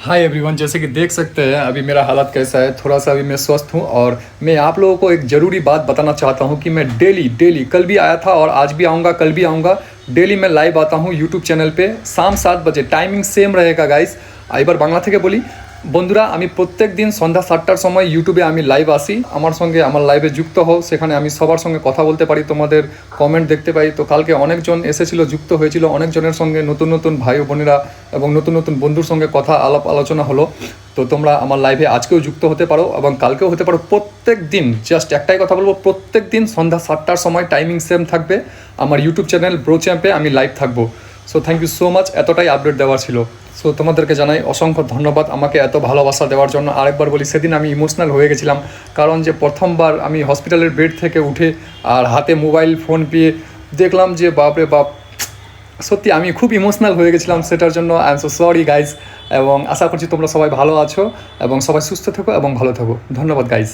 Hi everyone, जैसे कि देख सकते हैं अभी मेरा हालत कैसा है। थोड़ा सा अभी मैं स्वस्थ हूँ और मैं आप लोगों को एक ज़रूरी बात बताना चाहता हूँ कि मैं डेली डेली कल भी आया था और आज भी आऊँगा, कल भी आऊँगा। डेली मैं लाइव आता हूँ यूट्यूब चैनल पे शाम 7 बजे। टाइमिंग सेम रहेगा गाइस। এবার বাংলা থেকে বলি, বন্ধুরা আমি প্রত্যেক দিন সন্ধ্যা 7টার সময় ইউটিউবে আমি লাইভ আসি। আমার সঙ্গে আমার লাইভে যুক্ত হও, সেখানে আমি সবার সঙ্গে কথা বলতে পারি, তোমাদের কমেন্ট দেখতে পাই। তো কালকে অনেকজন এসেছিল, যুক্ত হয়েছিল, অনেকজনের সঙ্গে নতুন নতুন ভাই ও বোনেরা এবং নতুন নতুন বন্ধুর সঙ্গে কথা আলাপ আলোচনা হলো। তো তোমরা আমার লাইভে আজকেও যুক্ত হতে পারো এবং কালকেও হতে পারো। প্রত্যেক দিন জাস্ট একটাই কথা বলবো, প্রত্যেক দিন সন্ধ্যা 7টার সময় টাইমিং সেম থাকবে। আমার ইউটিউব চ্যানেল ব্রো চ্যাম্পে আমি লাইভ থাকবো। So thank you so much, এতটাই আপডেট দেওয়ার ছিল। সো তোমাদেরকে জানাই অসংখ্য ধন্যবাদ আমাকে এত ভালোবাসা দেওয়ার জন্য। আরেকবার বলি, সেদিন আমি ইমোশনাল হয়ে গেছিলাম, কারণ যে প্রথমবার আমি হসপিটালের বেড থেকে উঠে আর হাতে মোবাইল ফোন পেয়ে দেখলাম যে বাপরে বাপ, সত্যি আমি খুব ইমোশনাল হয়ে গেছিলাম। সেটার জন্য I am so sorry guys, এবং আশা করছি তোমরা সবাই ভালো আছো এবং সবাই সুস্থ থেকো এবং ভালো থাকো। ধন্যবাদ গাইজ।